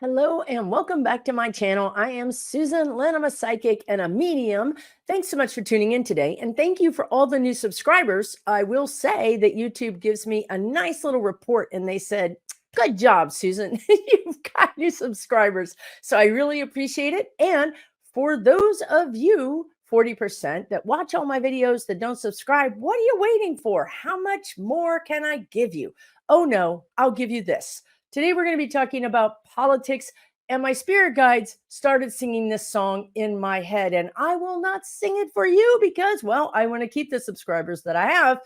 Hello and welcome back to my channel. I am Susan Lynn. I'm a psychic and a medium. Thanks so much for tuning in today. And thank you for all the new subscribers. I will say that YouTube gives me a nice little report and they said, good job, Susan. You've got new subscribers. So I really appreciate it. And for those of you 40% that watch all my videos that don't subscribe, what are you waiting for? How much more can I give you? Oh no, I'll give you this. Today, we're going to be talking about politics, and my spirit guides started singing this song in my head, and I will not sing it for you because, well, I want to keep the subscribers that I have.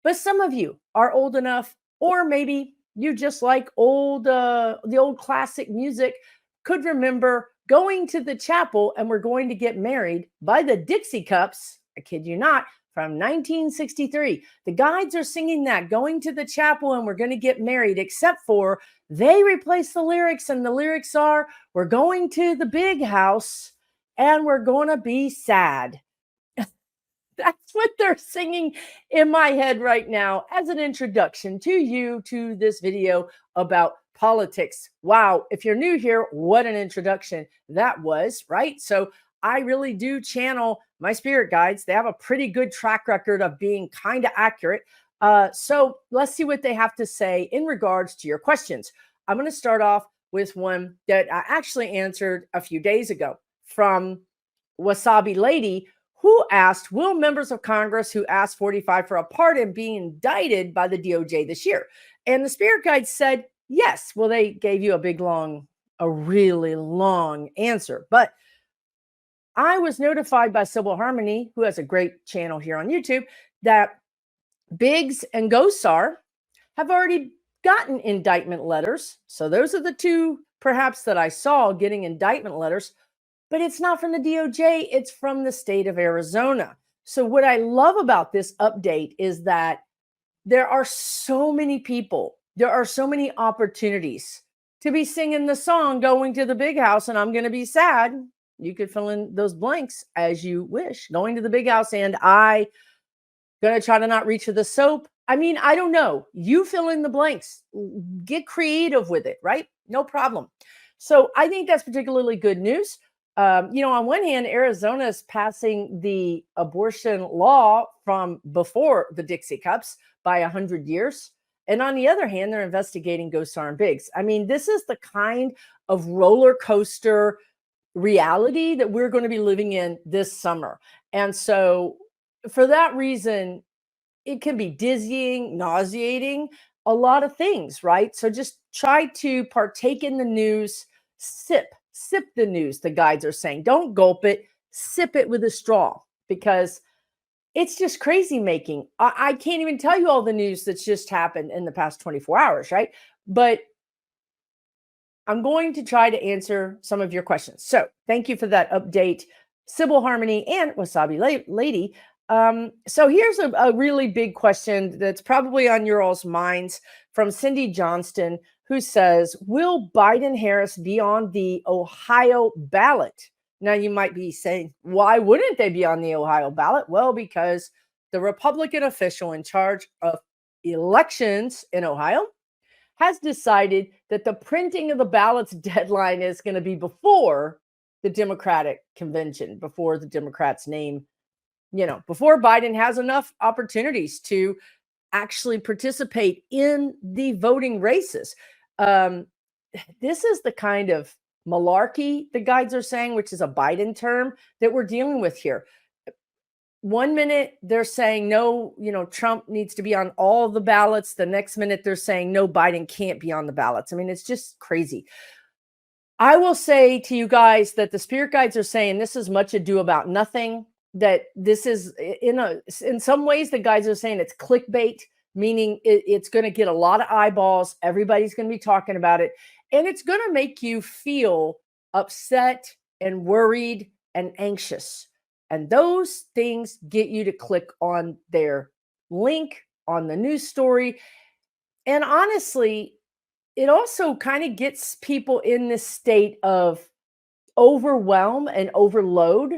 But some of you are old enough, or maybe you just like the old classic music, could remember going to the chapel and we're going to get married by the Dixie Cups. I kid you not, from 1963. The guides are singing that, going to the chapel and we're going to get married, except for they replace the lyrics, and the lyrics are, we're going to the big house and we're going to be sad. That's what they're singing in my head right now as an introduction to you to this video about politics. Wow. If you're new here, what an introduction that was, right? So I really do channel my spirit guides. They have a pretty good track record of being kind of accurate. So let's see what they have to say in regards to your questions. I'm going to start off with one that I actually answered a few days ago from Wasabi Lady, who asked, will members of Congress who asked 45 for a pardon be indicted by the DOJ this year? And the spirit guide said, yes. Well, they gave you a really long answer, but I was notified by Civil Harmony, who has a great channel here on YouTube, that Biggs and Gosar have already gotten indictment letters. So those are the two, perhaps, that I saw getting indictment letters, but it's not from the DOJ, it's from the state of Arizona. So what I love about this update is that there are so many people, there are so many opportunities to be singing the song, going to the big house and I'm going to be sad. You could fill in those blanks as you wish. Going to the big house and I going to try to not reach for the soap. I mean, I don't know. You fill in the blanks. Get creative with it, right? No problem. So I think that's particularly good news. On one hand, Arizona is passing the abortion law from before the Dixie Cups by 100 years. And on the other hand, they're investigating Gosar and Biggs. I mean, this is the kind of roller coaster reality that we're going to be living in this summer. And so for that reason, it can be dizzying, nauseating, a lot of things, right? So just try to partake in the news, sip the news, the guides are saying. Don't gulp it, sip it with a straw, because it's just crazy making. I can't even tell you all the news that's just happened in the past 24 hours, right? But I'm going to try to answer some of your questions. So thank you for that update, Civil Harmony and Wasabi Lady. So here's a really big question that's probably on your all's minds from Cindy Johnston, who says, will Biden-Harris be on the Ohio ballot? Now, you might be saying, why wouldn't they be on the Ohio ballot? Well, because the Republican official in charge of elections in Ohio has decided that the printing of the ballots deadline is going to be before the Democratic convention, before the Democrats name, before Biden has enough opportunities to actually participate in the voting races. This is the kind of malarkey the guides are saying, which is a Biden term, that we're dealing with here. 1 minute they're saying no, Trump needs to be on all the ballots. The next minute they're saying no, Biden can't be on the ballots. I mean, it's just crazy. I will say to you guys that the spirit guides are saying this is much ado about nothing, that this is in some ways the guides are saying it's clickbait, meaning it's going to get a lot of eyeballs. Everybody's going to be talking about it. And it's going to make you feel upset and worried and anxious. And those things get you to click on their link on the news story. And honestly, it also kind of gets people in this state of overwhelm and overload,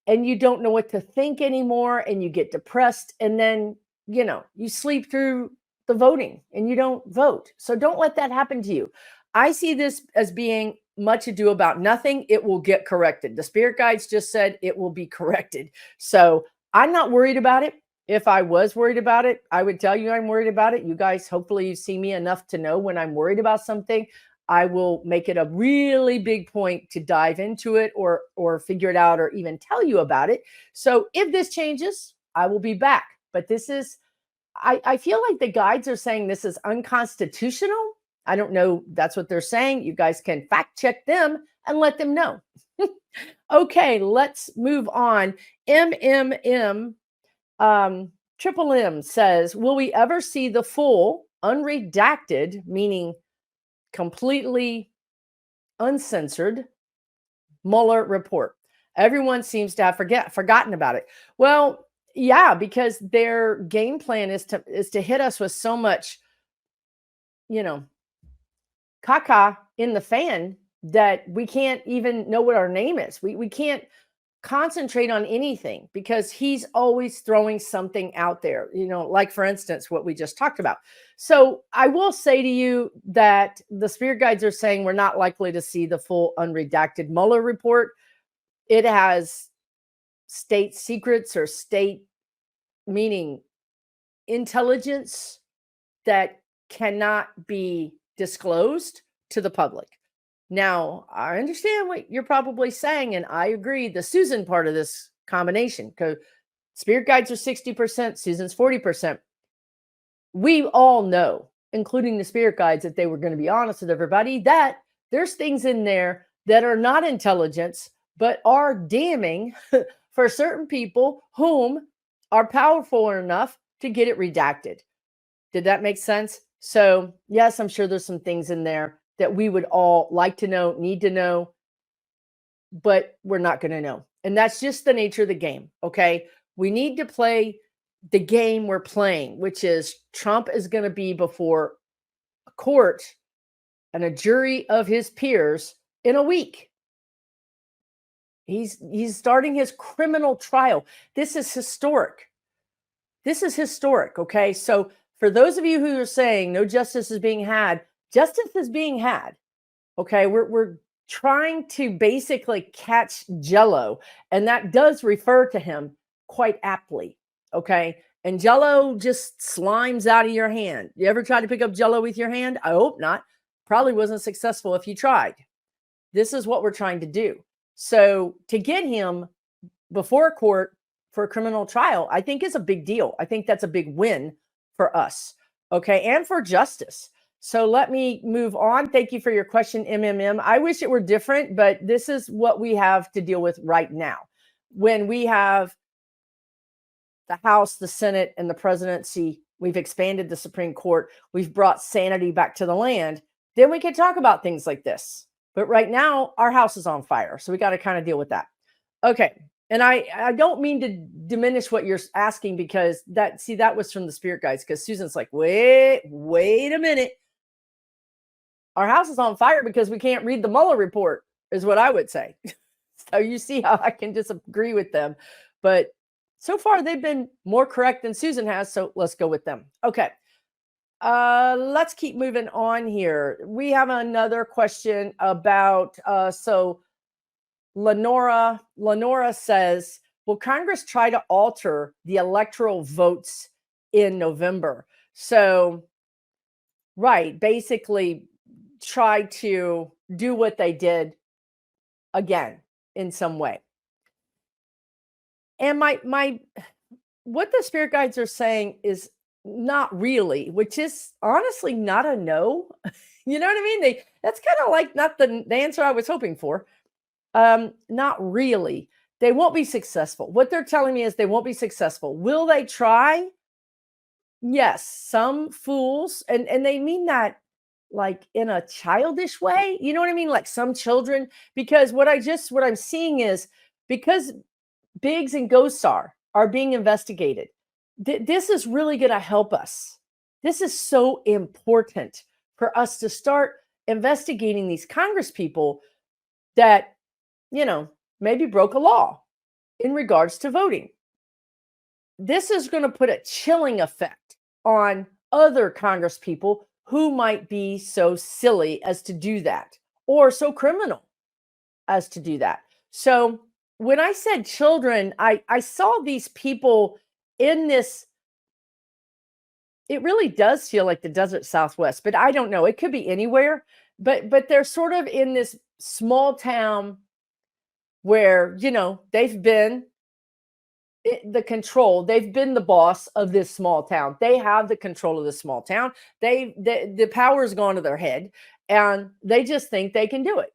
and you don't know what to think anymore, and you get depressed, and then, you sleep through the voting and you don't vote. So don't let that happen to you. I see this as being much ado about nothing. It will get corrected. The spirit guides just said it will be corrected. So I'm not worried about it. If I was worried about it, I would tell you I'm worried about it. You guys, hopefully you see me enough to know when I'm worried about something. I will make it a really big point to dive into it or figure it out or even tell you about it. So if this changes, I will be back. But this is, I feel like the guides are saying this is unconstitutional. I don't know. That's what they're saying. You guys can fact check them and let them know. Okay, let's move on. Triple M says, will we ever see the full unredacted, meaning completely uncensored Mueller report? Everyone seems to have forgotten about it. Well, yeah, because their game plan is to hit us with so much, caca in the fan that we can't even know what our name is. We can't concentrate on anything because he's always throwing something out there, like for instance, what we just talked about. So I will say to you that the spirit guides are saying we're not likely to see the full unredacted Mueller report. It has state secrets or state meaning intelligence that cannot be disclosed to the public. Now, I understand what you're probably saying, and I agree. The Susan part of this combination, because spirit guides are 60%, Susan's 40%. We all know, including the spirit guides, that they were going to be honest with everybody, that there's things in there that are not intelligence, but are damning for certain people whom are powerful enough to get it redacted. Did that make sense? So, yes, I'm sure there's some things in there that we would all like to know, need to know, but we're not going to know. And that's just the nature of the game, okay? We need to play the game we're playing, which is Trump is going to be before a court and a jury of his peers in a week. He's starting his criminal trial. This is historic. This is historic, okay? So for those of you who are saying no justice is being had, justice is being had, okay? We're trying to basically catch Jello, and that does refer to him quite aptly, okay? And Jello just slimes out of your hand. You ever try to pick up Jello with your hand? I hope not. Probably wasn't successful if you tried. This is what we're trying to do. So to get him before a court for a criminal trial, I think is a big deal. I think that's a big win for us, okay, and for justice. So let me move on. Thank you for your question, MMM. I wish it were different, but this is what we have to deal with right now. When we have the House, the Senate, and the presidency, we've expanded the Supreme Court, we've brought sanity back to the land, then we can talk about things like this. But right now, our house is on fire, so we got to kind of deal with that. Okay. And I don't mean to diminish what you're asking, because that was from the spirit guides, because Susan's like, wait a minute. Our house is on fire because we can't read the Mueller report, is what I would say. So you see how I can disagree with them. But so far, they've been more correct than Susan has, so let's go with them. Okay. Let's keep moving on here. We have another question about, Lenora says, will Congress try to alter the electoral votes in November? So, right, basically try to do what they did again in some way. And what the spirit guides are saying is not really, which is honestly not a no. You know what I mean? That's kind of like not the answer I was hoping for. Not really. They won't be successful. What they're telling me is they won't be successful. Will they try? Yes, some fools, and they mean that like in a childish way. You know what I mean? Like some children, because what I'm seeing is, because Biggs and Gosar are being investigated, this is really going to help us. This is so important for us to start investigating these Congress people that, maybe broke a law in regards to voting. This is going to put a chilling effect on other Congress people who might be so silly as to do that, or so criminal as to do that. So when I said children, I saw these people in this. It really does feel like the desert Southwest, but I don't know. It could be anywhere. But they're sort of in this small town where, they've been the control. They've been the boss of this small town. They have the control of this small town. The power's gone to their head, and they just think they can do it.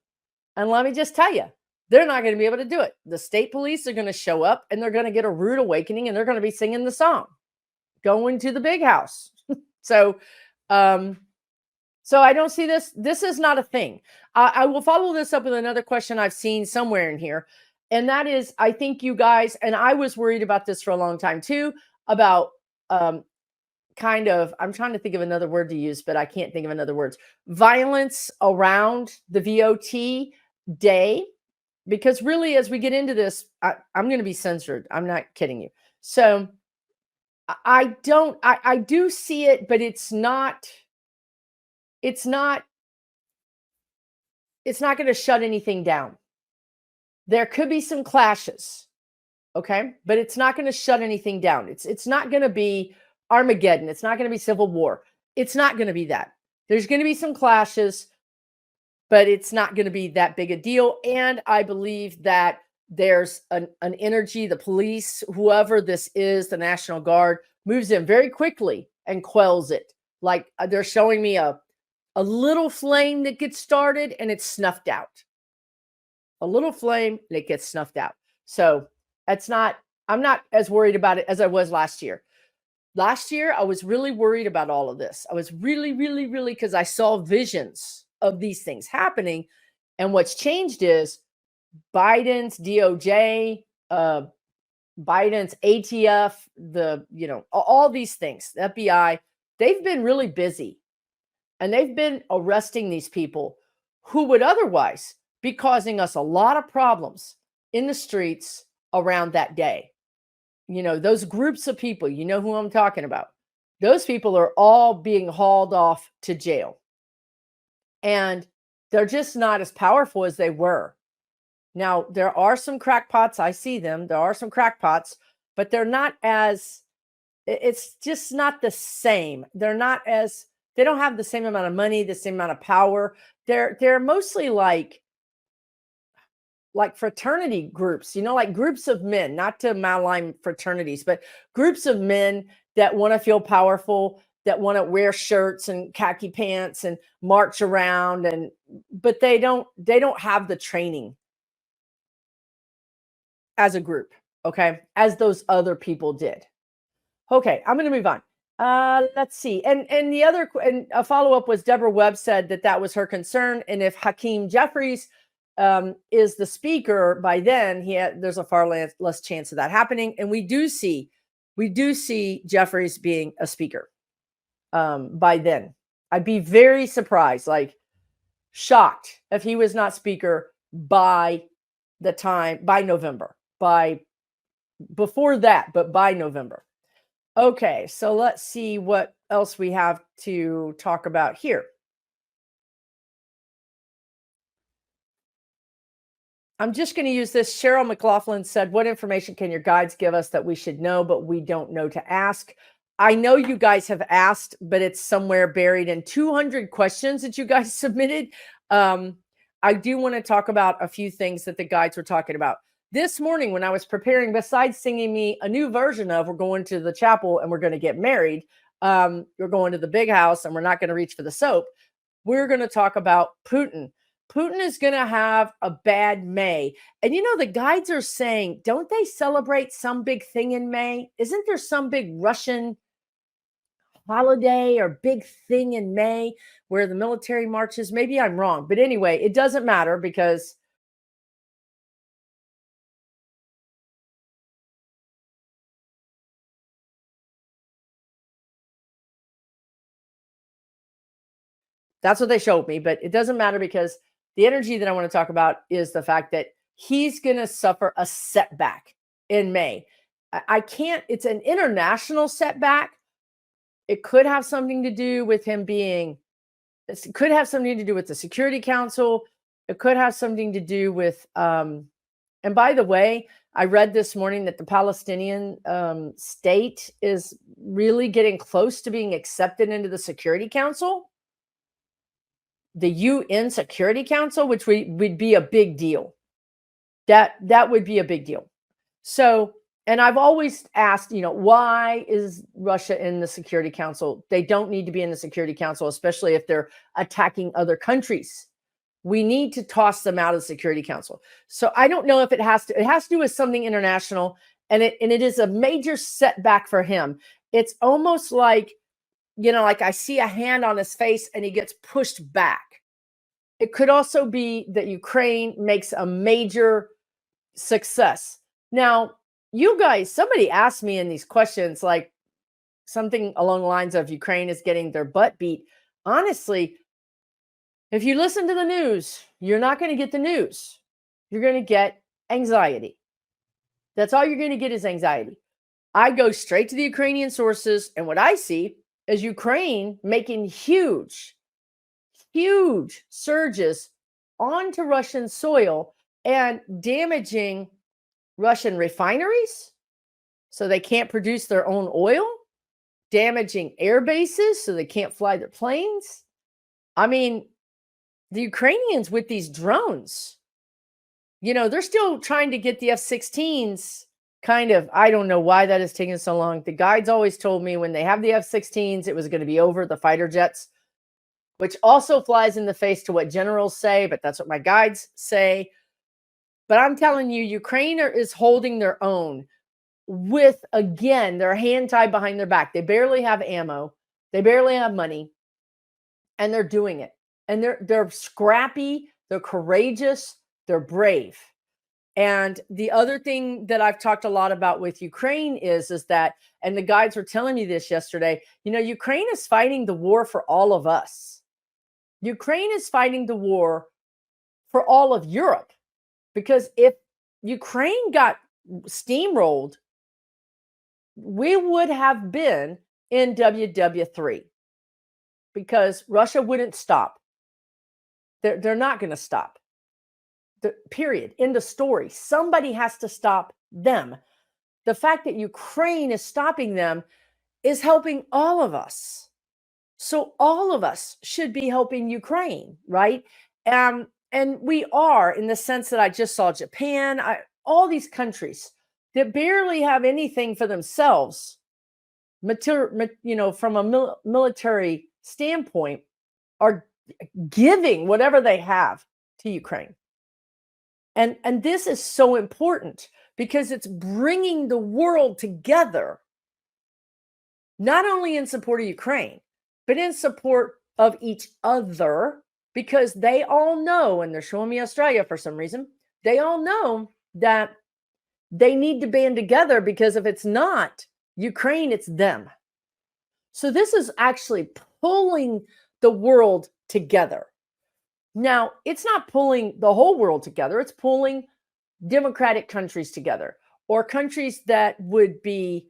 And let me just tell you, they're not going to be able to do it. The state police are going to show up, and they're going to get a rude awakening, and they're going to be singing the song, going to the big house. So, so I don't see this. This is not a thing. I will follow this up with another question I've seen somewhere in here. And that is, I think you guys, and I was worried about this for a long time too, about kind of, I'm trying to think of another word to use, but I can't think of another words. Violence around the VOT day. Because really, as we get into this, I'm going to be censored. I'm not kidding you. So I do see it, but it's not going to shut anything down. There could be some clashes, okay? But it's not going to shut anything down. It's not going to be Armageddon. It's not going to be civil war. It's not going to be that. There's going to be some clashes, but it's not going to be that big a deal. And I believe that there's an energy, the police, whoever this is, the National Guard, moves in very quickly and quells it. Like they're showing me a little flame that gets started and it's snuffed out. A little flame and it gets snuffed out. So I'm not as worried about it as I was last year. Last year, I was really worried about all of this. I was really, really, really, because I saw visions of these things happening. And what's changed is Biden's DOJ, Biden's ATF, all these things, the FBI, they've been really busy. And they've been arresting these people who would otherwise be causing us a lot of problems in the streets around that day. Those groups of people, you know who I'm talking about. Those people are all being hauled off to jail. And they're just not as powerful as they were. Now, there are some crackpots. I see them. There are some crackpots, but they're not as, it's just not the same. They don't have the same amount of money, the same amount of power. They're mostly like fraternity groups, like groups of men, not to malign fraternities, but groups of men that want to feel powerful, that want to wear shirts and khaki pants and march around, but they don't have the training as a group, okay, as those other people did. Okay, I'm going to move on. Let's see. And a follow-up was Deborah Webb said that was her concern. And if Hakeem Jeffries is the speaker by then, there's a far less chance of that happening. And we do see Jeffries being a speaker by then. I'd be very surprised, shocked if he was not speaker by November, before that, but by November. Okay, so let's see what else we have to talk about here. I'm just going to use this. Cheryl McLaughlin said, what information can your guides give us that we should know, but we don't know to ask? I know you guys have asked, but it's somewhere buried in 200 questions that you guys submitted. I do want to talk about a few things that the guides were talking about. This morning when I was preparing, besides singing me a new version of We're Going to the Chapel and We're Going to Get Married, we're going to the big house and we're not going to reach for the soap, we're going to talk about Putin. Putin is going to have a bad May. And the guides are saying, don't they celebrate some big thing in May? Isn't there some big Russian holiday or big thing in May where the military marches? Maybe I'm wrong. But anyway, it doesn't matter because that's what they showed me. But it doesn't matter because the energy that I want to talk about is the fact that he's going to suffer a setback in May. It's an international setback. It could have something to do with him being it could have something to do with the Security Council. It could have something to do with, and by the way, I read this morning that the Palestinian state is really getting close to being accepted into the Security Council, the UN Security Council, which would be a big deal. That would be a big deal. So, and I've always asked, why is Russia in the Security Council? They don't need to be in the Security Council, especially if they're attacking other countries. We need to toss them out of the Security Council. So I don't know if it has to do with something international, and it is a major setback for him. It's almost like, like I see a hand on his face and he gets pushed back. It could also be that Ukraine makes a major success. Now, you guys, somebody asked me in these questions, like something along the lines of Ukraine is getting their butt beat. Honestly, if you listen to the news, you're not going to get the news. You're going to get anxiety. That's all you're going to get is anxiety. I go straight to the Ukrainian sources, and what I see is Ukraine making huge surges onto Russian soil and damaging Russian refineries so they can't produce their own oil, damaging air bases so they can't fly their planes. I mean, the Ukrainians with these drones, they're still trying to get the F-16s kind of. I don't know why that is taking so long. The guides always told me when they have the F-16s, it was going to be over, the fighter jets, which also flies in the face to what generals say, but that's what my guides say. But I'm telling you, Ukraine is holding their own with, again, their hand tied behind their back. They barely have ammo. They barely have money. And they're doing it. And they're scrappy. They're courageous. They're brave. And the other thing that I've talked a lot about with Ukraine is that, and the guides were telling me this yesterday, Ukraine is fighting the war for all of us. Ukraine is fighting the war for all of Europe. Because if Ukraine got steamrolled, we would have been in WW3 because Russia wouldn't stop. They're not going to stop. Period. End of story. Somebody has to stop them. The fact that Ukraine is stopping them is helping all of us. So all of us should be helping Ukraine, right? And we are, in the sense that I just saw Japan, all these countries that barely have anything for themselves, from a military standpoint, are giving whatever they have to Ukraine. And this is so important because it's bringing the world together, not only in support of Ukraine, but in support of each other. Because they all know, and they're showing me Australia for some reason, they all know that they need to band together, because if it's not Ukraine, it's them. So this is actually pulling the world together. Now, it's not pulling the whole world together. It's pulling democratic countries together, or countries that would be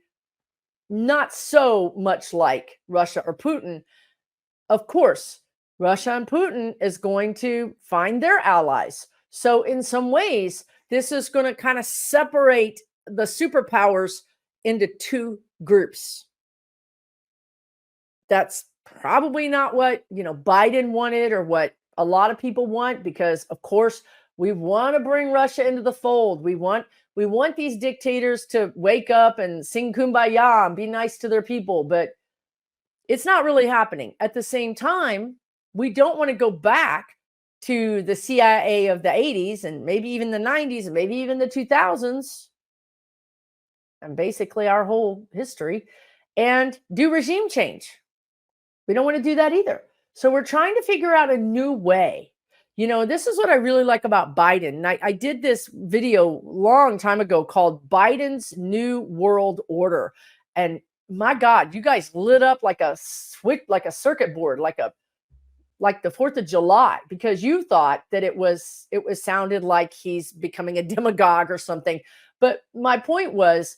not so much like Russia or Putin. Of course, Russia and Putin is going to find their allies. So in some ways, this is going to kind of separate the superpowers into two groups. That's probably not what, Biden wanted, or what a lot of people want, because of course we want to bring Russia into the fold. We want these dictators to wake up and sing Kumbaya and be nice to their people, but it's not really happening. At the same time, we don't want to go back to the CIA of the 80s and maybe even the 90s and maybe even the 2000s, and basically our whole history, and do regime change. We don't want to do that either. So we're trying to figure out a new way. This is what I really like about Biden. And I did this video long time ago called Biden's New World Order. And my God, you guys lit up like a switch, like a circuit board, like the 4th of July, because you thought that it was sounded like he's becoming a demagogue or something. But my point was,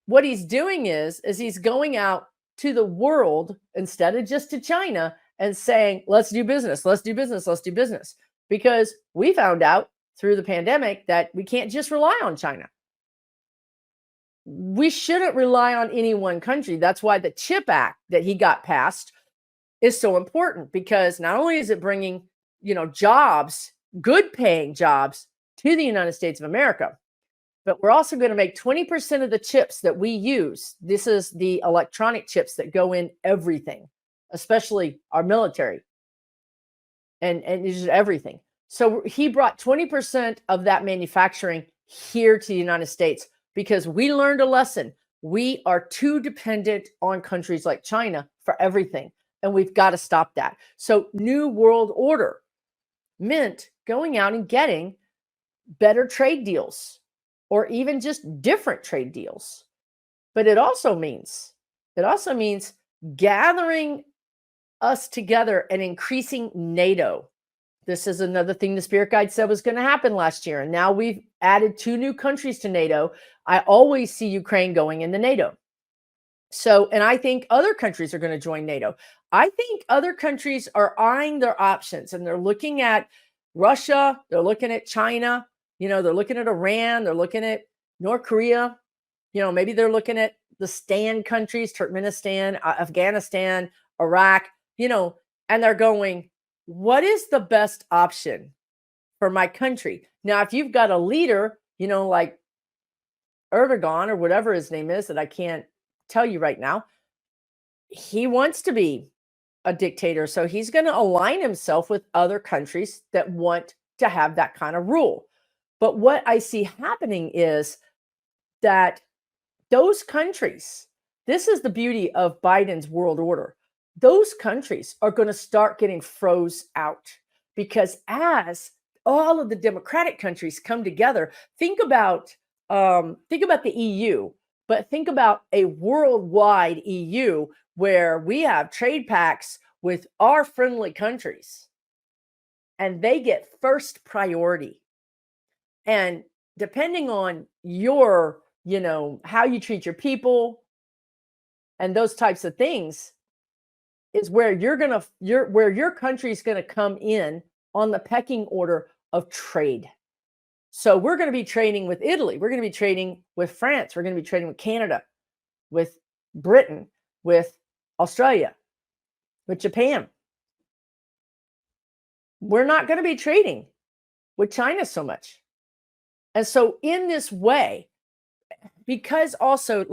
what he's doing is he's going out to the world instead of just to China, and saying, let's do business, let's do business, let's do business. Because we found out through the pandemic that we can't just rely on China. We shouldn't rely on any one country. That's why the CHIP Act that he got passed is so important, because not only is it bringing, jobs, good paying jobs to the United States of America, but we're also going to make 20% of the chips that we use. This is the electronic chips that go in everything, especially our military and just everything. So he brought 20% of that manufacturing here to the United States because we learned a lesson. We are too dependent on countries like China for everything, and we've got to stop that. So New World Order meant going out and getting better trade deals, or even just different trade deals. But it also means gathering us together and increasing NATO. This is another thing the Spirit Guide said was going to happen last year. And now we've added 2 new countries to NATO. I always see Ukraine going into NATO. So, and I think other countries are going to join NATO. I think other countries are eyeing their options, and they're looking at Russia, they're looking at China, they're looking at Iran, they're looking at North Korea, maybe they're looking at the stand countries, Turkmenistan, Afghanistan, Iraq, and they're going, what is the best option for my country? Now, if you've got a leader, like Erdogan or whatever his name is that I can't tell you right now, he wants to be a dictator. So he's going to align himself with other countries that want to have that kind of rule. But what I see happening is that those countries, this is the beauty of Biden's world order. Those countries are going to start getting froze out, because as all of the democratic countries come together, think about the EU, but think about a worldwide EU where we have trade pacts with our friendly countries, and they get first priority. And depending on your, how you treat your people and those types of things, is where where your country's going to come in on the pecking order of trade. So we're going to be trading with Italy. We're going to be trading with France. We're going to be trading with Canada, with Britain, with Australia, with Japan. We're not going to be trading with China so much. And so in this way, because also,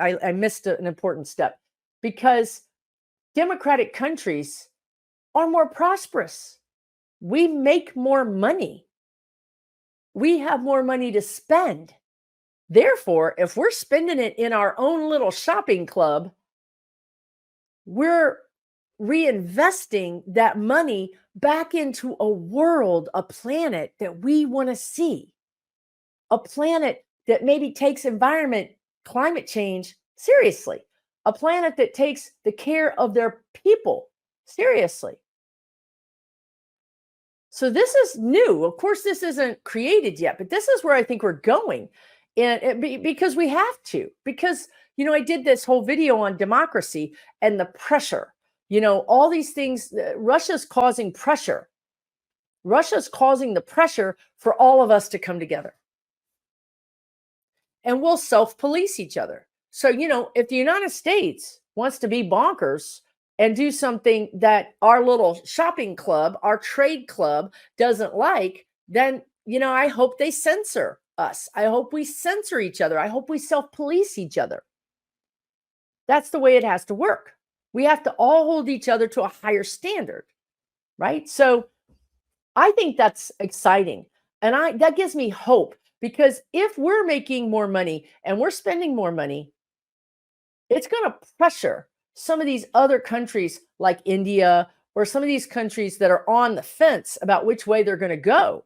I missed an important step, because democratic countries are more prosperous. We make more money. We have more money to spend. Therefore, if we're spending it in our own little shopping club, we're reinvesting that money back into a world, a planet that we want to see. A planet that maybe takes environment, climate change seriously. A planet that takes the care of their people seriously. So this is new. Of course, this isn't created yet, but this is where I think we're going. And because we have to, because, I did this whole video on democracy and the pressure, all these things. Russia's causing pressure. Russia's causing the pressure for all of us to come together. And we'll self-police each other. So, if the United States wants to be bonkers and do something that our little shopping club, our trade club doesn't like, then, I hope they censor us. I hope we censor each other. I hope we self-police each other. That's the way it has to work. We have to all hold each other to a higher standard, right? So I think that's exciting. And that gives me hope, because if we're making more money and we're spending more money, it's going to pressure some of these other countries like India, or some of these countries that are on the fence about which way they're going to go.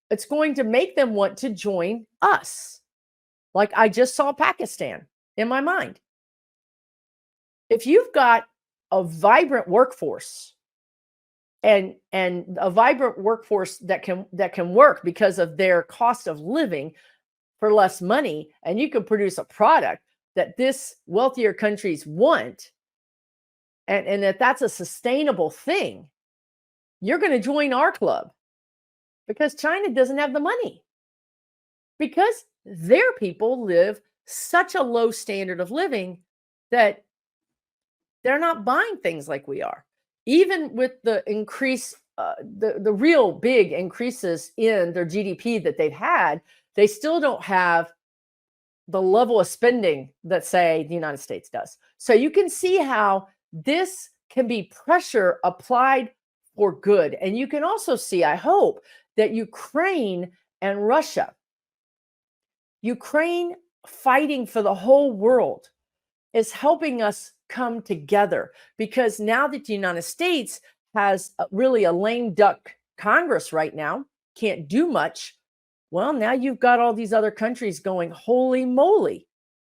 It's going to make them want to join us. Like I just saw Pakistan in my mind. If you've got a vibrant workforce and a vibrant workforce that can work because of their cost of living for less money, and you can produce a product that this wealthier countries want, and if that's a sustainable thing, you're going to join our club because China doesn't have the money, because their people live such a low standard of living that they're not buying things like we are. Even with the increase, the real big increases in their GDP that they've had, they still don't have the level of spending that, say, the United States does. So you can see how this can be pressure applied for good. And you can also see, I hope, that Ukraine and Russia, Ukraine fighting for the whole world, is helping us come together, because now that the United States has really a lame duck Congress right now, can't do much. Well, now you've got all these other countries going, holy moly,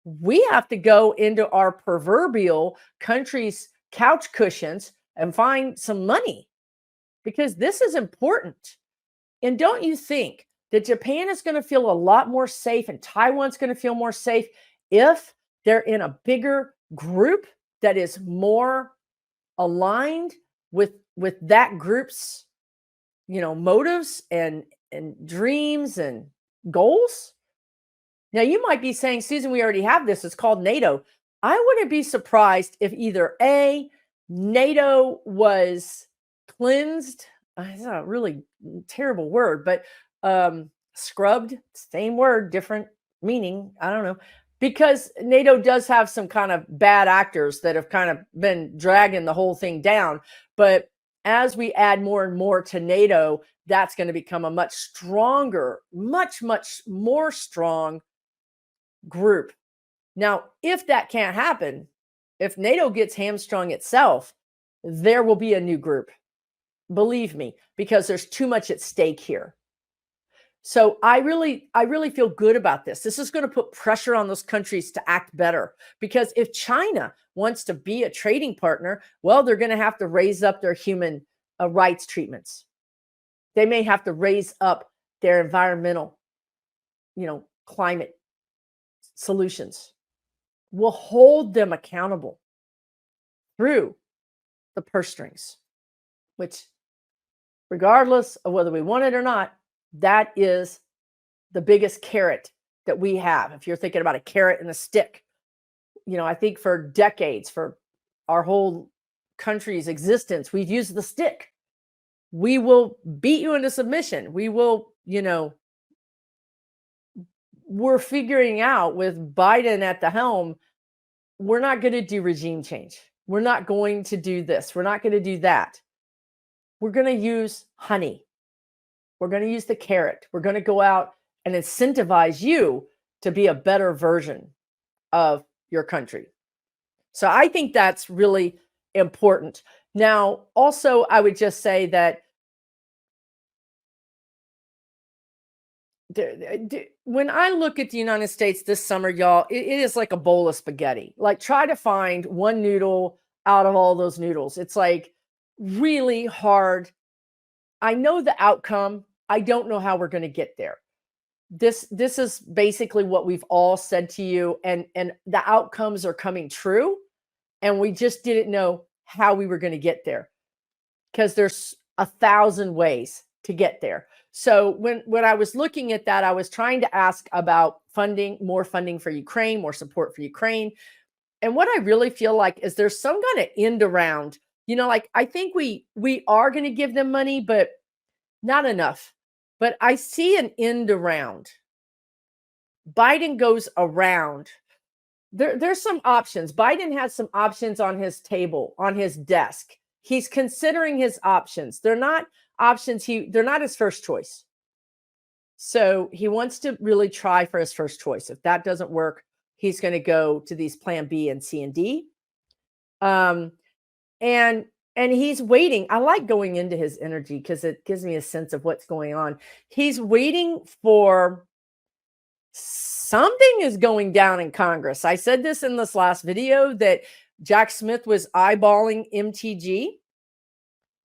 we have to go into our proverbial country's couch cushions and find some money, because this is important. And don't you think that Japan is going to feel a lot more safe and Taiwan's going to feel more safe if they're in a bigger group that is more aligned with that group's, motives and dreams and goals? Now, you might be saying, Susan, we already have this. It's called NATO. I wouldn't be surprised if either A, NATO was cleansed. It's a really terrible word, but scrubbed, same word, different meaning. I don't know. Because NATO does have some kind of bad actors that have kind of been dragging the whole thing down. But as we add more and more to NATO, that's going to become a much stronger, much, much more strong group. Now, if that can't happen, if NATO gets hamstrung itself, there will be a new group. Believe me, because there's too much at stake here. So I really feel good about this. This is going to put pressure on those countries to act better, because if China wants to be a trading partner, well, they're going to have to raise up their human rights treatments. They may have to raise up their environmental, climate solutions. We'll hold them accountable through the purse strings, which, regardless of whether we want it or not, that is the biggest carrot that we have. If you're thinking about a carrot and a stick, I think for decades, for our whole country's existence, we've used the stick. We will beat you into submission. We will, we're figuring out with Biden at the helm, we're not going to do regime change. We're not going to do this. We're not going to do that. We're going to use honey. We're going to use the carrot. We're going to go out and incentivize you to be a better version of your country. So I think that's really important. Now, also, I would just say that when I look at the United States this summer, y'all, it is like a bowl of spaghetti. Like, try to find one noodle out of all those noodles. It's like really hard. I know the outcome. I don't know how we're going to get there. This is basically what we've all said to you, and the outcomes are coming true, and we just didn't know how we were going to get there, because there's 1,000 ways to get there. So when I was looking at that, I was trying to ask about funding, more funding for Ukraine, more support for Ukraine. And what I really feel like is there's some kind of end around, like, I think we are going to give them money, but not enough. But I see an end around. Biden goes around. There's some options. Biden has some options on his table, on his desk. He's considering his options. They're not options. They're not his first choice. So he wants to really try for his first choice. If that doesn't work, he's going to go to these plan B and C and D. And he's waiting. I like going into his energy because it gives me a sense of what's going on. He's waiting for something is going down in Congress. I said this in this last video that Jack Smith was eyeballing MTG,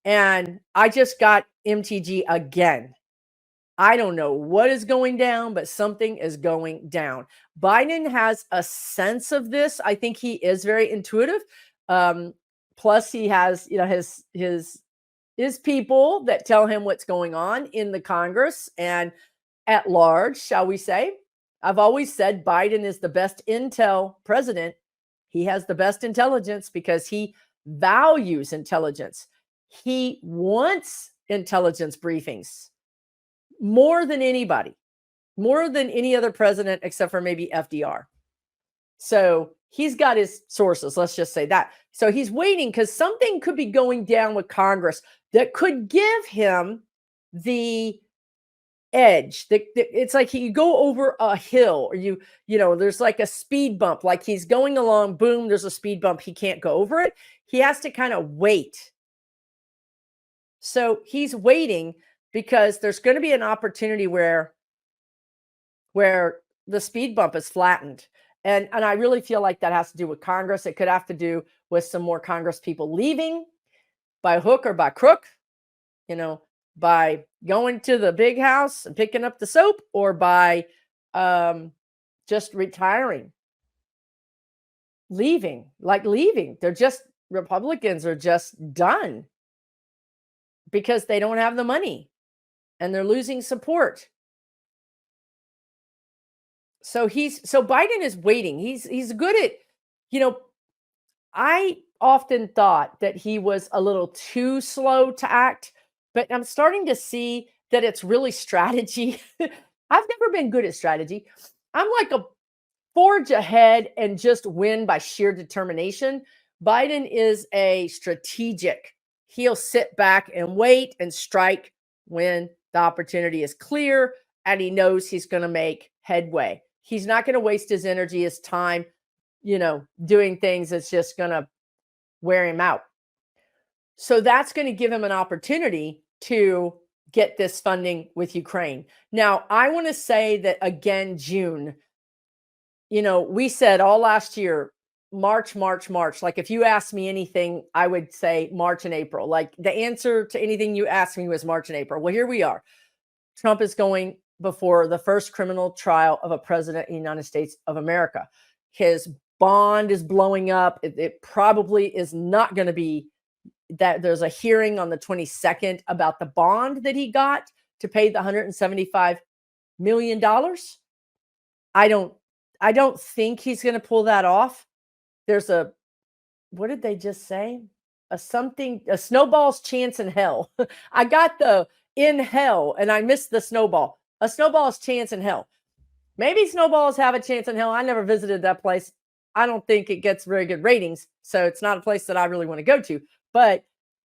and I just got MTG again. I don't know what is going down, but something is going down. Biden has a sense of this. I think he is very intuitive. Plus he has, his people that tell him what's going on in the Congress and at large, shall we say. I've always said Biden is the best intel president. He has the best intelligence because he values intelligence. He wants intelligence briefings more than anybody, more than any other president except for maybe FDR. So he's got his sources. Let's just say that. So he's waiting because something could be going down with Congress that could give him the edge. It's like you go over a hill, or there's like a speed bump, like he's going along, boom, there's a speed bump. He can't go over it. He has to kind of wait. So he's waiting because there's going to be an opportunity where the speed bump is flattened. And I really feel like that has to do with Congress. It could have to do with some more Congress people leaving by hook or by crook, by going to the big house and picking up the soap, or by just retiring, leaving. They're just, Republicans are just done because they don't have the money and they're losing support. So Biden is waiting. He's good at, I often thought that he was a little too slow to act, but I'm starting to see that it's really strategy. I've never been good at strategy. I'm like a forge ahead and just win by sheer determination. Biden is a strategic. He'll sit back and wait and strike when the opportunity is clear and he knows he's going to make headway. He's not going to waste his energy, his time, doing things that's just going to wear him out. So that's going to give him an opportunity to get this funding with Ukraine. Now, I want to say that again, June, we said all last year, March. Like if you asked me anything, I would say March and April. Like the answer to anything you asked me was March and April. Well, here we are. Trump is going before the first criminal trial of a president in the United States of America. His bond is blowing up. It probably is not going to be that. There's a hearing on the 22nd about the bond that he got to pay the $175 million. I don't think he's going to pull that off. There's what did they just say? A snowball's chance in hell. I got the in hell and I missed the snowball. A snowball's chance in hell. Maybe snowballs have a chance in hell. I never visited that place. I don't think it gets very good ratings. So it's not a place that I really want to go to. But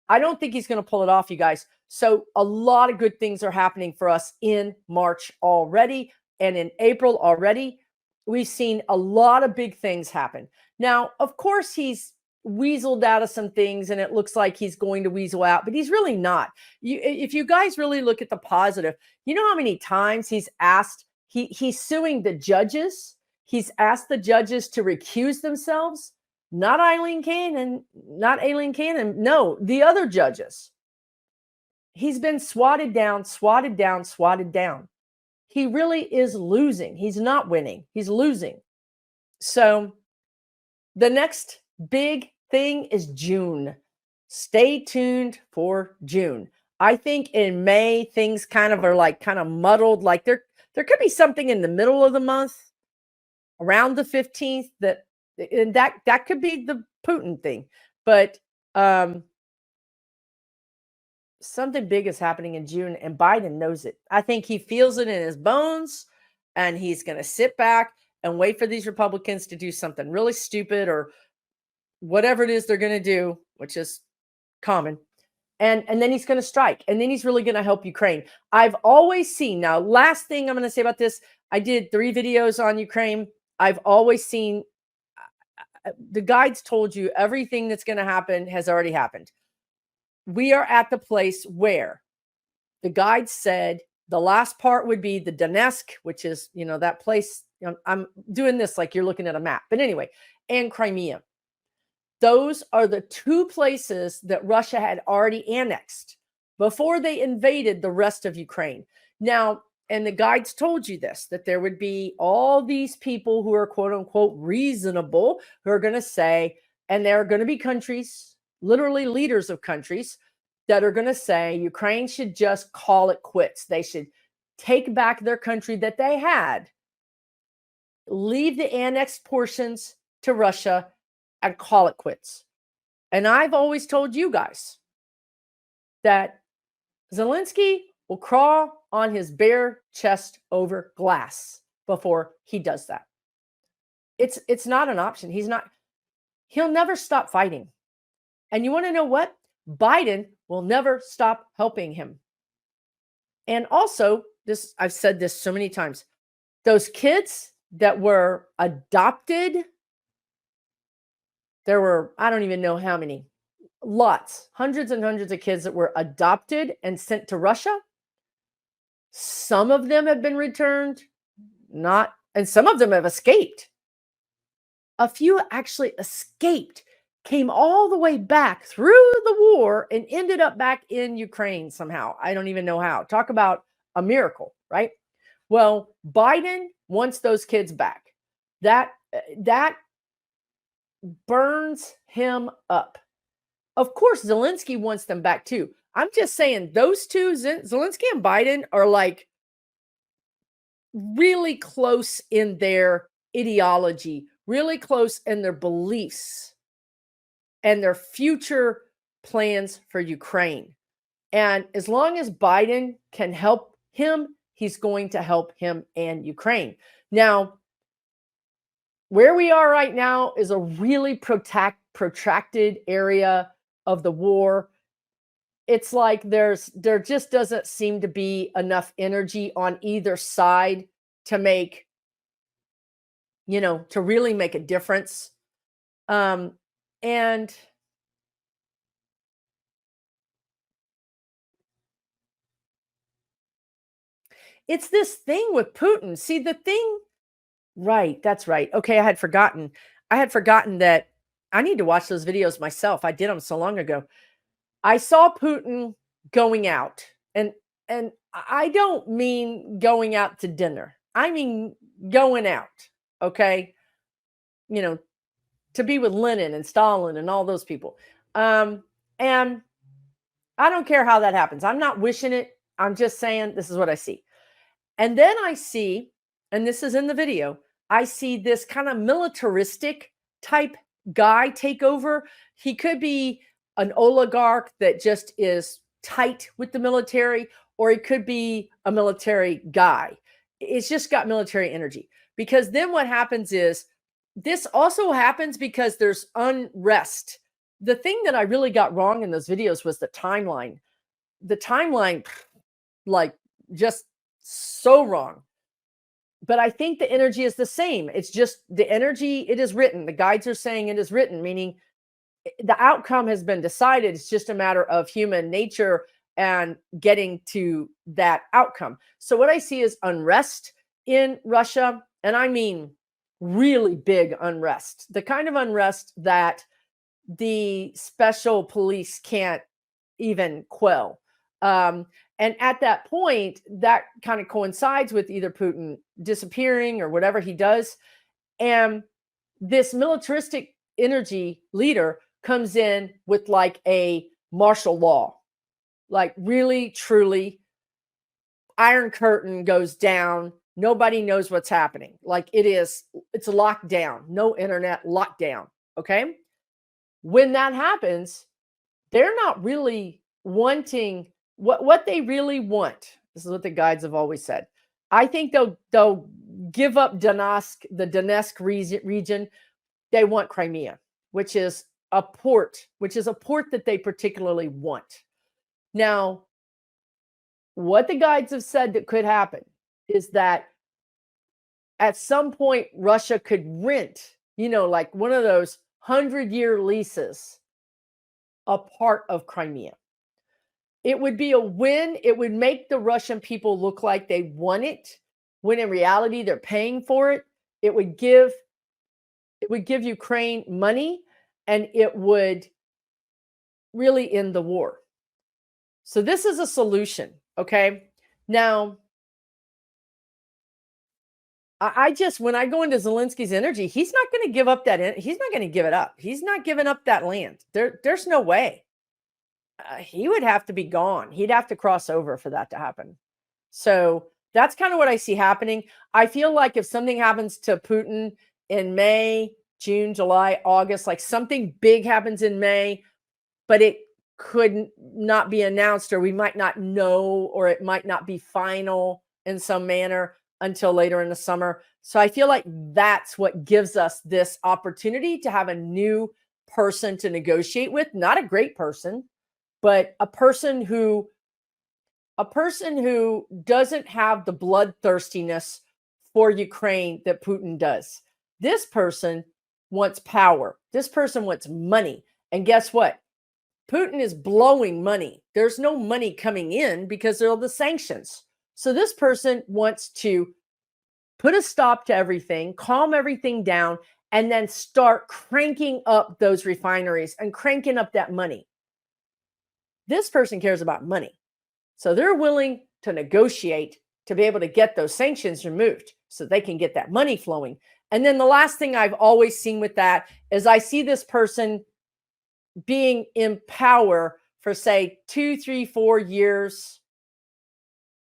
I don't think he's going to pull it off, you guys. So a lot of good things are happening for us in March already. And in April already, we've seen a lot of big things happen. Now, of course, he's weaseled out of some things and it looks like he's going to weasel out, but he's really not. If you guys really look at the positive, you know how many times he's asked, he's suing the judges. He's asked the judges to recuse themselves. Not Aileen Cannon, no, the other judges. He's been swatted down. He really is losing. He's not winning. He's losing. So the next big thing is June. Stay tuned for June. I think in May, things kind of muddled. Like there could be something in the middle of the month, around the 15th, that could be the Putin thing. But something big is happening in June, and Biden knows it. I think he feels it in his bones, and he's going to sit back and wait for these Republicans to do something really stupid or whatever it is they're going to do, which is common. And then he's going to strike, and then he's really going to help Ukraine. I've always seen, now, last thing I'm going to say about this, I did 3 videos on Ukraine. I've always seen, the guides told you everything that's going to happen has already happened. We are at the place where the guides said the last part would be the Donetsk, which is, that place. I'm doing this like you're looking at a map. But anyway, and Crimea. Those are the 2 places that Russia had already annexed before they invaded the rest of Ukraine. Now, and the guides told you this, that there would be all these people who are quote unquote reasonable, who are going to say, and there are going to be countries literally leaders of countries that are going to say Ukraine should just call it quits. They should take back their country that they had, leave the annexed portions to Russia, and call it quits. And I've always told you guys that Zelensky will crawl on his bare chest over glass before he does that. It's not an option. He'll never stop fighting. And you want to know what? Biden will never stop helping him. And also, I've said this so many times, those kids that were adopted, there were, I don't even know how many, lots, hundreds and hundreds of kids that were adopted and sent to Russia. Some of them have been returned, and some of them have escaped. A few actually escaped, came all the way back through the war and ended up back in Ukraine somehow. I don't even know how. Talk about a miracle, right? Well, Biden wants those kids back. That burns him up. Of course, Zelensky wants them back too. I'm just saying those two, Zelensky and Biden, are like really close in their ideology, really close in their beliefs and their future plans for Ukraine. And as long as Biden can help him, he's going to help him and Ukraine. Now, where we are right now is a really protracted area of the war. It's like there just doesn't seem to be enough energy on either side to make, to really make a difference. And it's this thing with Putin. See, the thing, right, that's right. Okay, I had forgotten that I need to watch those videos myself. I did them so long ago. I saw Putin going out, and I don't mean going out to dinner. I mean going out, okay? To be with Lenin and Stalin and all those people. And I don't care how that happens. I'm not wishing it. I'm just saying this is what I see. And then I see, and this is in the video, I see this kind of militaristic type guy take over. He could be an oligarch that just is tight with the military, or he could be a military guy. It's just got military energy. Because then what happens is, this also happens because there's unrest. The thing that I really got wrong in those videos was the timeline. The timeline, like, just so wrong. But I think the energy is the same. It's just the energy, it is written. The guides are saying it is written, meaning the outcome has been decided. It's just a matter of human nature and getting to that outcome. So what I see is unrest in Russia, and I mean really big unrest, the kind of unrest that the special police can't even quell. And at that point, that kind of coincides with either Putin disappearing or whatever he does. And this militaristic energy leader comes in with like a martial law, like really, truly, Iron Curtain goes down. Nobody knows what's happening. Like it's locked down, no internet, locked down. Okay. When that happens, they're not really wanting what they really want. This is what the guides have always said. I think they'll give up Donetsk, the Donetsk region. They want Crimea, which is a port that they particularly want. Now, what the guides have said that could happen is that at some point Russia could rent, like one of those 100-year leases, a part of Crimea. It would be a win. It would make the Russian people look like they want it, when in reality they're paying for it. It would give Ukraine money, and it would really end the war. So this is a solution, okay? Now, I just, when I go into Zelensky's energy, he's not going to give up that. He's not going to give it up. He's not giving up that land. There's no way. He would have to be gone. He'd have to cross over for that to happen. So that's kind of what I see happening. I feel like if something happens to Putin in May, June, July, August, like something big happens in May, but it could not be announced, or we might not know, or it might not be final in some manner until later in the summer. So I feel like that's what gives us this opportunity to have a new person to negotiate with, not a great person, but a person who doesn't have the bloodthirstiness for Ukraine that Putin does. This person wants power. This person wants money. And guess what? Putin is blowing money. There's no money coming in because of the sanctions. So this person wants to put a stop to everything, calm everything down, and then start cranking up those refineries and cranking up that money. This person cares about money. So they're willing to negotiate to be able to get those sanctions removed so they can get that money flowing. And then the last thing I've always seen with that is I see this person being in power for, say, 2, 3, 4 years,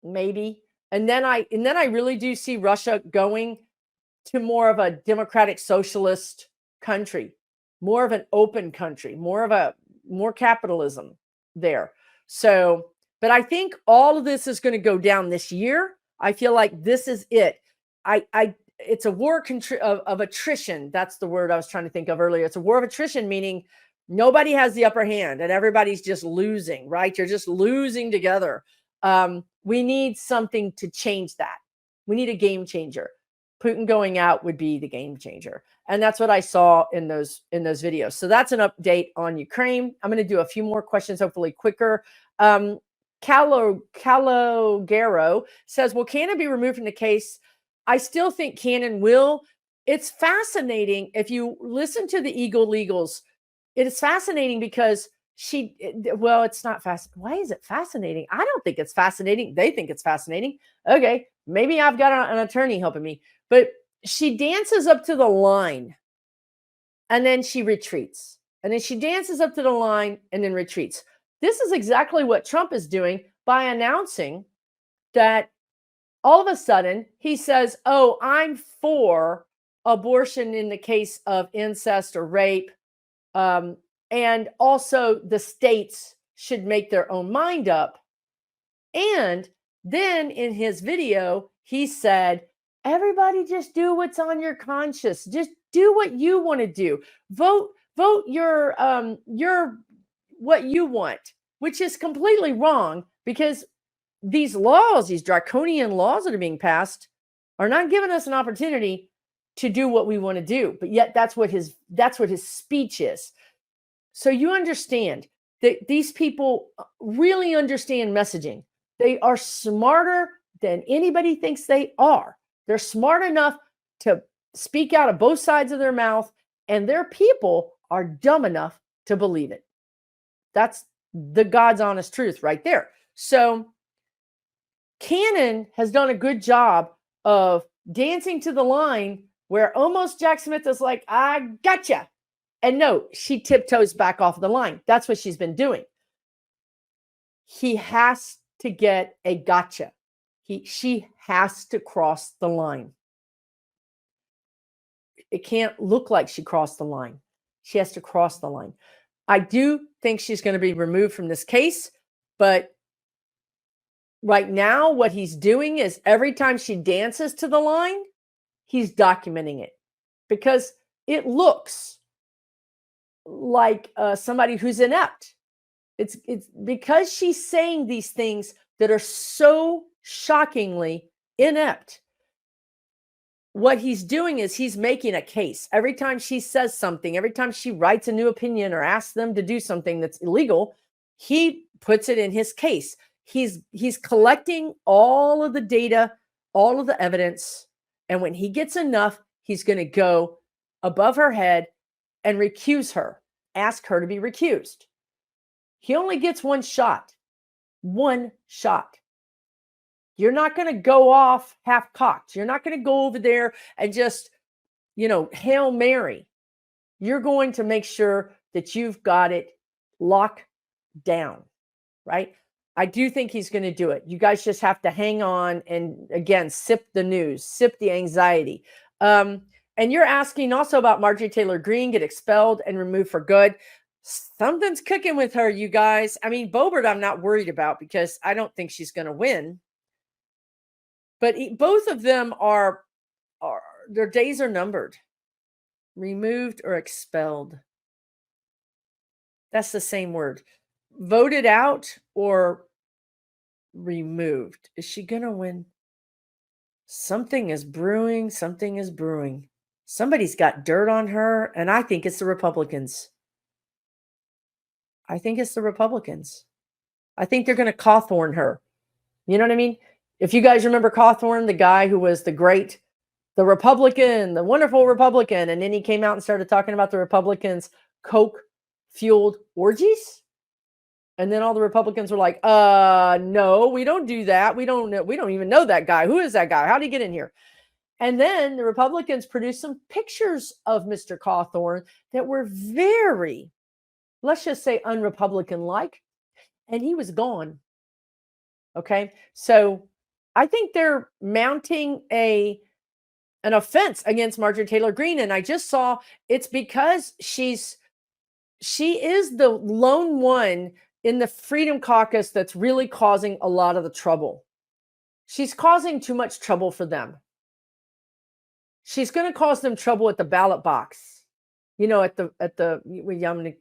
maybe. And then I really do see Russia going to more of a democratic socialist country, more of an open country, more capitalism there. So, but I think all of this is going to go down this year. I feel like this is it. It's a war of attrition. That's the word I was trying to think of earlier. It's a war of attrition, meaning nobody has the upper hand and everybody's just losing, right? You're just losing together. We need something to change that. We need a game changer. Putin going out would be the game changer. And that's what I saw in those videos. So that's an update on Ukraine. I'm going to do a few more questions, hopefully quicker. Calogero says, will Cannon be removed from the case? I still think Cannon will. It's fascinating. If you listen to the Eagle Legals, it is fascinating because it's not fast. Why is it fascinating? I don't think it's fascinating. They think it's fascinating. Okay, maybe I've got an attorney helping me, but she dances up to the line and then she retreats. And then she dances up to the line and then retreats. This is exactly what Trump is doing by announcing that all of a sudden he says, oh, I'm for abortion in the case of incest or rape. And also the states should make their own mind up. And then in his video, he said, everybody just do what's on your conscience. Just do what you want to do. Vote your what you want, which is completely wrong because these laws, these draconian laws that are being passed are not giving us an opportunity to do what we want to do. But yet that's what his speech is. So you understand that these people really understand messaging. They are smarter than anybody thinks they are. They're smart enough to speak out of both sides of their mouth, and their people are dumb enough to believe it. That's the God's honest truth right there. So Cannon has done a good job of dancing to the line where almost Jack Smith is like, I gotcha. And no, she tiptoes back off the line. That's what she's been doing. He has to get a gotcha. She has to cross the line. It can't look like she crossed the line. She has to cross the line. I do think she's going to be removed from this case, but right now what he's doing is every time she dances to the line, he's documenting it because it looks like somebody who's inept. It's because she's saying these things that are so shockingly inept. What he's doing is he's making a case. Every time she says something, every time she writes a new opinion or asks them to do something that's illegal, he puts it in his case. He's collecting all of the data, all of the evidence, and when he gets enough, he's going to go above her head and recuse her, ask her to be recused. He only gets one shot. One shot. You're not going to go off half-cocked. You're not going to go over there and just, Hail Mary. You're going to make sure that you've got it locked down, right? I do think he's going to do it. You guys just have to hang on and, again, sip the news, sip the anxiety. And you're asking also about Marjorie Taylor Greene get expelled and removed for good. Something's cooking with her, you guys. I mean, Boebert, I'm not worried about because I don't think she's going to win. But both of them are their days are numbered. Removed or expelled. That's the same word. Voted out or removed. Is she going to win? Something is brewing. Something is brewing. Somebody's got dirt on her, and I think it's the Republicans. I think it's the Republicans. I think they're going to Cawthorn her. You know what I mean? If you guys remember Cawthorn, the guy who was the Republican, the wonderful Republican, and then he came out and started talking about the Republicans' coke-fueled orgies. And then all the Republicans were like, no, we don't do that. We don't even know that guy. Who is that guy? How did he get in here? And then the Republicans produced some pictures of Mr. Cawthorn that were very, let's just say, un-Republican-like. And he was gone. Okay. So I think they're mounting an offense against Marjorie Taylor Greene. And I just saw it's because she is the lone one in the Freedom Caucus that's really causing a lot of the trouble. She's causing too much trouble for them. She's going to cause them trouble at the ballot box. I'm going to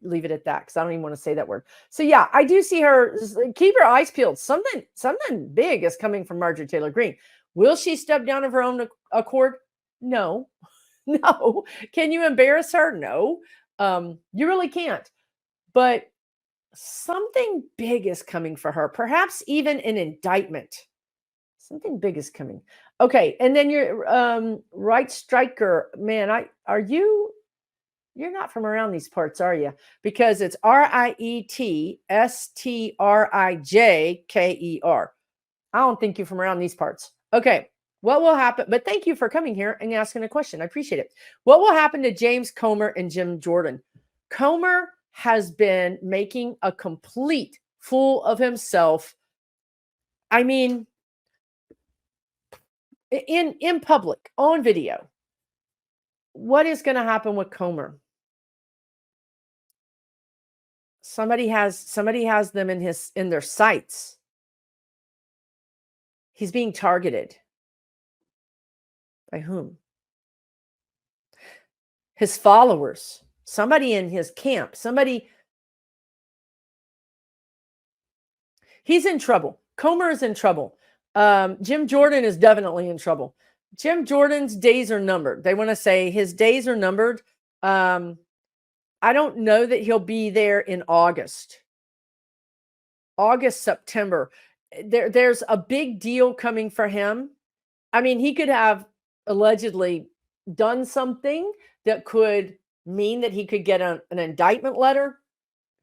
leave it at that because I don't even want to say that word. So yeah, I do see her. Keep your eyes peeled. Something big is coming from Marjorie Taylor Greene. Will she step down of her own accord? No. No. Can you embarrass her? No. You really can't. But something big is coming for her. Perhaps even an indictment. Something big is coming. Okay, and then you're right striker. Man, you're not from around these parts, are you? Because it's RIETSTRIJKER. I don't think you're from around these parts. Okay, what will happen? But thank you for coming here and asking a question. I appreciate it. What will happen to James Comer and Jim Jordan? Comer has been making a complete fool of himself. I mean, in public, on video. What is going to happen with Comer? Somebody has them in their sights. He's being targeted. By whom? His followers. Somebody in his camp. He's in trouble. Comer is in trouble. Jim Jordan is definitely in trouble. Jim Jordan's days are numbered. They want to say his days are numbered. I don't know that he'll be there in August, September. There's a big deal coming for him. I mean, he could have allegedly done something that could mean that he could get an indictment letter.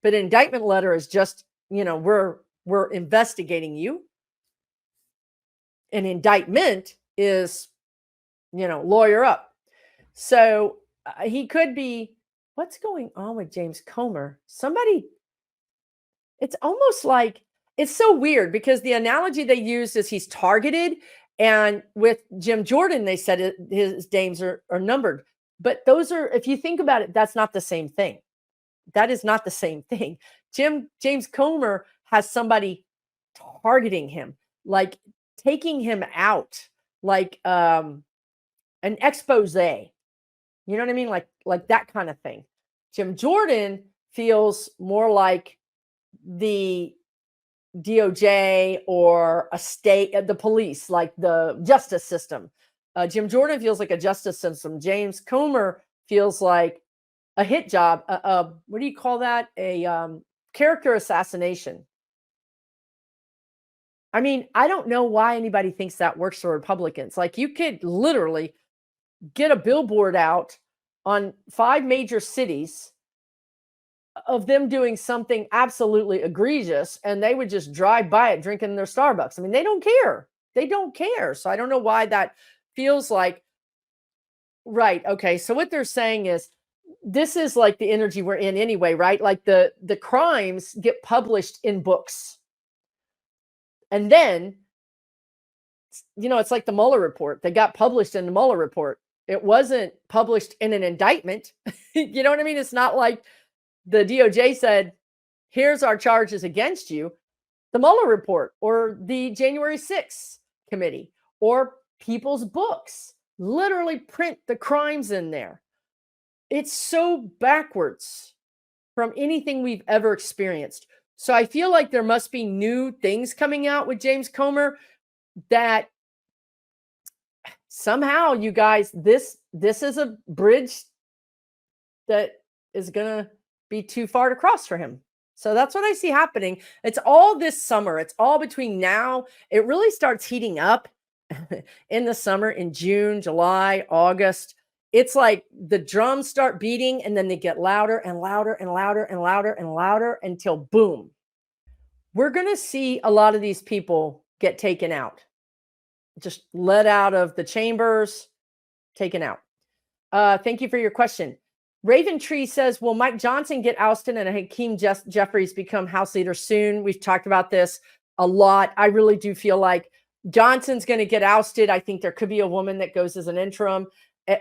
But an indictment letter is just, we're investigating you. An indictment is, lawyer up. So he could be. What's going on with James Comer? It's almost like, it's so weird because the analogy they use is he's targeted. And with Jim Jordan, they said his days are numbered. But those are, if you think about it, that's not the same thing. That is not the same thing. James Comer has somebody targeting him, like taking him out, like an expose. You know what I mean? Like that kind of thing. Jim Jordan feels more like the DOJ or a state, the police, like the justice system. Jim Jordan feels like a justice system. James Comer feels like a hit job. What do you call that? A character assassination. I mean, I don't know why anybody thinks that works for Republicans. Like, you could literally get a billboard out on 5 major cities of them doing something absolutely egregious, and they would just drive by it drinking their Starbucks. I mean, they don't care. They don't care. So I don't know why that feels like right. Okay. So what they're saying is this is like the energy we're in anyway, right? Like the crimes get published in books. And then, it's like the Mueller report. They got published in the Mueller report. It wasn't published in an indictment. You know what I mean? It's not like the DOJ said, here's our charges against you. The Mueller report or the January 6th committee or people's books literally print the crimes in there. It's so backwards from anything we've ever experienced. So I feel like there must be new things coming out with James Comer that somehow, you guys, this is a bridge that is going to be too far to cross for him. So that's what I see happening. It's all this summer. It's all between now. It really starts heating up in the summer, in June, July, August. It's like the drums start beating and then they get louder and louder and louder and louder and louder until boom. We're going to see a lot of these people get taken out, just let out of the chambers, taken out. Thank you for your question. Raven Tree says, will Mike Johnson get ousted and Hakeem Jeffries become House leader soon? We've talked about this a lot. I really do feel like Johnson's going to get ousted. I think there could be a woman that goes as an interim,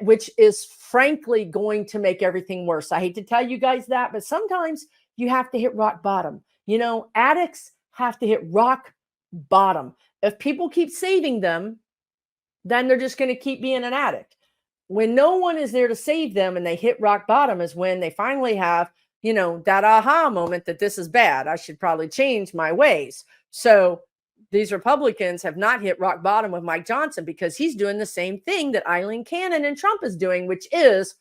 which is frankly going to make everything worse. I hate to tell you guys that, but sometimes you have to hit rock bottom. Addicts have to hit rock bottom. If people keep saving them, then they're just going to keep being an addict. When no one is there to save them and they hit rock bottom is when they finally have, that aha moment that this is bad. I should probably change my ways. So these Republicans have not hit rock bottom with Mike Johnson because he's doing the same thing that Eileen Cannon and Trump is doing, which is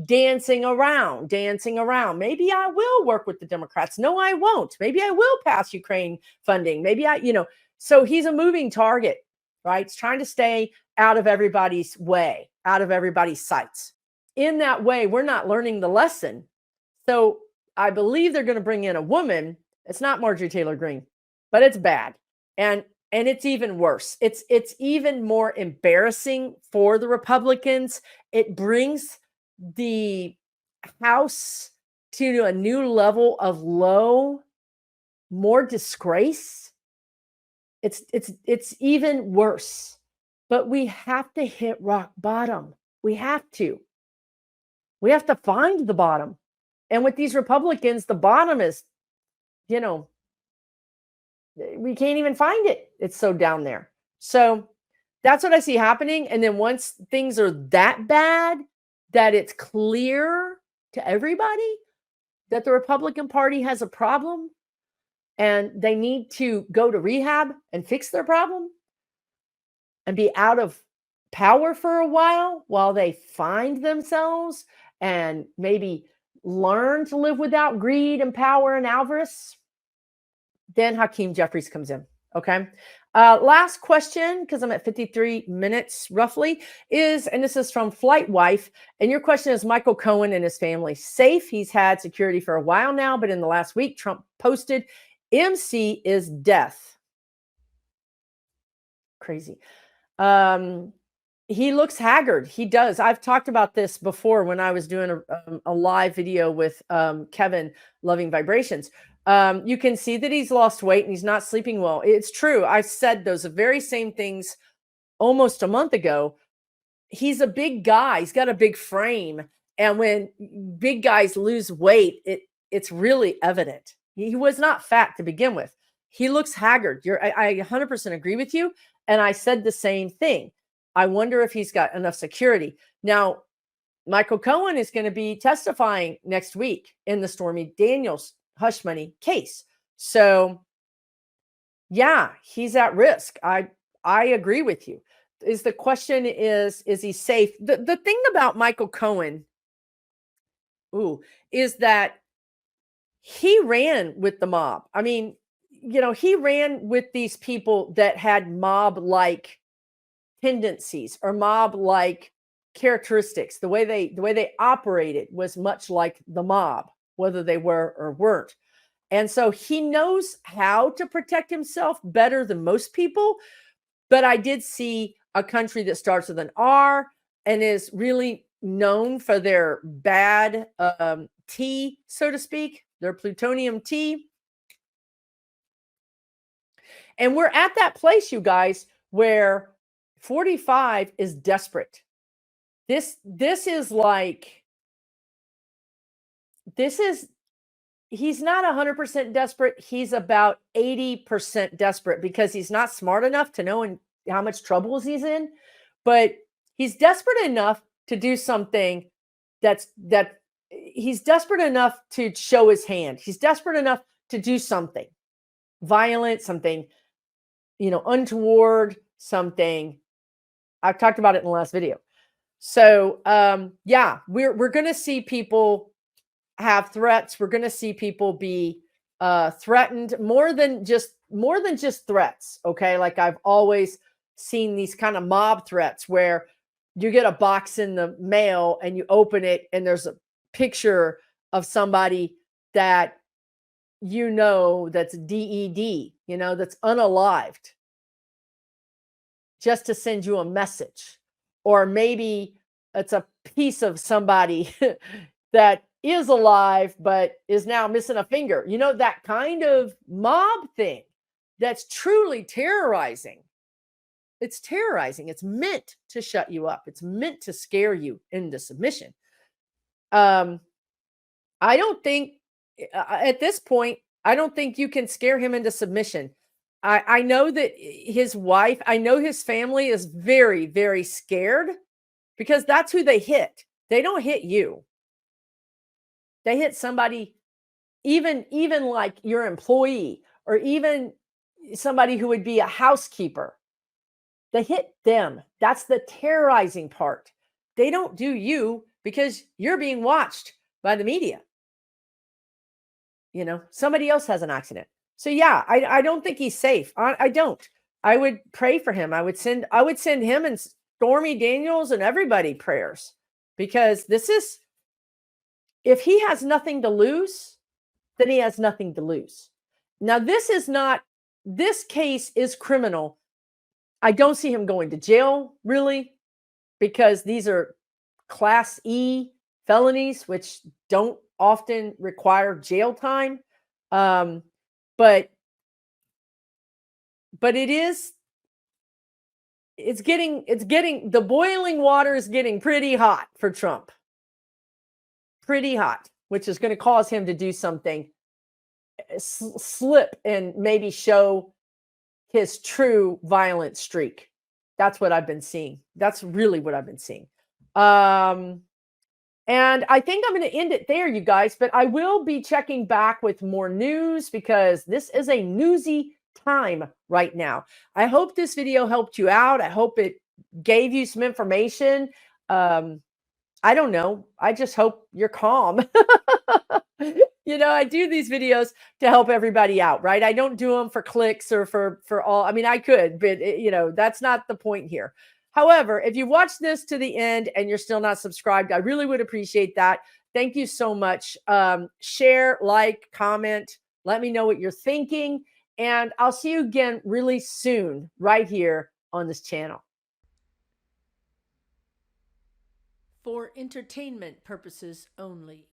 dancing around. Maybe I will work with the Democrats. No, I won't. Maybe I will pass Ukraine funding. Maybe so he's a moving target, right? He's trying to stay out of everybody's way, out of everybody's sights. In that way, we're not learning the lesson. So I believe they're going to bring in a woman. It's not Marjorie Taylor Greene, but it's bad. And it's even worse. It's even more embarrassing for the Republicans. It brings the House to a new level of low, more disgrace. It's even worse. But we have to hit rock bottom. We have to. We have to find the bottom. And with these Republicans, the bottom is, we can't even find it. It's so down there. So that's what I see happening. And then once things are that bad, that it's clear to everybody that the Republican Party has a problem and they need to go to rehab and fix their problem and be out of power for a while they find themselves and maybe learn to live without greed and power and avarice, then Hakeem Jeffries comes in. Okay. Last question, because I'm at 53 minutes roughly, and this is from Flight Wife. And your question is, Michael Cohen and his family safe? He's had security for a while now, but in the last week, Trump posted, MC is death. Crazy. He looks haggard. He does. I've talked about this before when I was doing a live video with Kevin, Loving Vibrations. You can see that he's lost weight and he's not sleeping well. It's true. I said those very same things almost a month ago. He's a big guy. He's got a big frame. And when big guys lose weight, it's really evident. He was not fat to begin with. He looks haggard. I 100% agree with you. And I said the same thing. I wonder if he's got enough security. Now, Michael Cohen is going to be testifying next week in the Stormy Daniels hush money case. So, yeah, he's at risk. I agree with you. The question is he safe? The thing about Michael Cohen, is that he ran with the mob. I mean, he ran with these people that had mob-like tendencies or mob-like characteristics. The way they operated was much like the mob, whether they were or weren't. And so he knows how to protect himself better than most people. But I did see a country that starts with an R and is really known for their bad tea, so to speak, their plutonium tea. And we're at that place, you guys, where 45 is desperate. This is like, he's not 100% desperate. He's about 80% desperate because he's not smart enough to know how much trouble he's in, but he's desperate enough to do something that he's desperate enough to show his hand. He's desperate enough to do something violent, something, untoward, something. I've talked about it in the last video. So, yeah, we're going to see people have threats. We're going to see people be threatened more than just threats. Okay, like I've always seen these kind of mob threats where you get a box in the mail and you open it and there's a picture of somebody that that's DED, that's unalived, just to send you a message. Or maybe it's a piece of somebody that is alive but is now missing a finger. That kind of mob thing that's truly terrorizing. It's terrorizing. It's meant to shut you up. It's meant to scare you into submission. I don't think at this point, I don't think you can scare him into submission. I know that his wife, I know his family is very, very scared because that's who they hit. They don't hit you. They hit somebody, even like your employee or even somebody who would be a housekeeper. They hit them. That's the terrorizing part. They don't do you because you're being watched by the media. Somebody else has an accident. So yeah, I don't think he's safe. I don't. I would pray for him. I would send him and Stormy Daniels and everybody prayers, because if he has nothing to lose, then he has nothing to lose. Now, this case is criminal. I don't see him going to jail, really, because these are Class E felonies, which don't often require jail time. But it's getting the boiling water is getting pretty hot for Trump. Pretty hot, which is going to cause him to do something, slip and maybe show his true violent streak. That's what I've been seeing. That's really what I've been seeing. And I think I'm going to end it there, you guys, but I will be checking back with more news because this is a newsy time right now. I hope this video helped you out. I hope it gave you some information. I don't know. I just hope you're calm. I do these videos to help everybody out, right? I don't do them for clicks or for all. I mean, I could, but that's not the point here. However, if you watch this to the end and you're still not subscribed, I really would appreciate that. Thank you so much. Share, like, comment, let me know what you're thinking, and I'll see you again really soon right here on this channel. For entertainment purposes only.